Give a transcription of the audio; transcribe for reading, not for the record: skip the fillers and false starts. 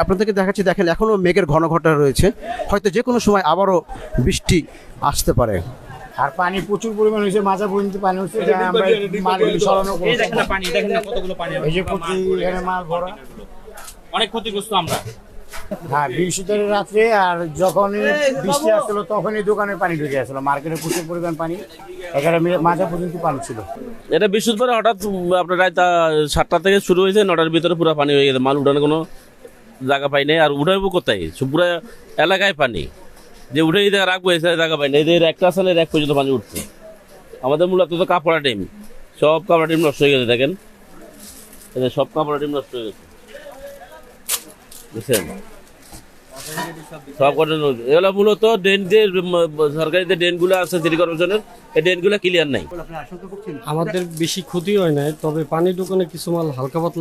আপনাদেরকে দেখাচ্ছি, দেখেন এখনও মেঘের ঘন ঘটা রয়েছে, হয়তো যে কোনো সময় আবারও বৃষ্টি আসতে পারে। আর পানি প্রচুর পরিমাণ হয়েছে, মাঝা পর্যন্ত পানি হচ্ছে, আমরা মালগুলি সরানো করছি। এই যে এখানে মাল ভরা, অনেক ক্ষতিগ্রস্ত আমরা। হ্যাঁ, বৃহস্পতিবার রাত্রে আর যখনই বৃষ্টি আসছিল তখনই দোকানে পানি ঢুকে আসলো, মার্কেটে প্রচুর পরিমাণ পানি, এখানে মাঝা পর্যন্ত পানি ছিল। এটা বৃহস্পতিবার হঠাৎ আপনার রাত 7টা থেকে শুরু হয়েছে, 9টার ভিতরে পুরো পানি হয়ে গেছে, মাল উঠানোর কোনো জায়গা পাই নাই। আর উঠাইবো কোথায়, পুরো এলাকায় পানি, যে উঠে এই জায়গা রাখবো এই জায়গা পাই না। এদের একটা সালের এক পর্যন্ত পানি উঠছে। আমাদের মূলত তো কাপড়া ডিম, সব কাপড়া ডিম নষ্ট হয়ে গেছে, দেখেন এদের সব কাপড়া ডিম নষ্ট হয়ে গেছে, বুঝছেন? সব কটা এগুলো মূলত ড্রেন, যে সরকারি যে ড্রেনগুলো আছে সিটি কর্পোরেশনের, এই ড্রেনগুলো ক্লিয়ার নাই। আমাদের বেশি ক্ষতি হয় নাই, তবে পানি দোকানে কিছু মাল হালকা পাতলা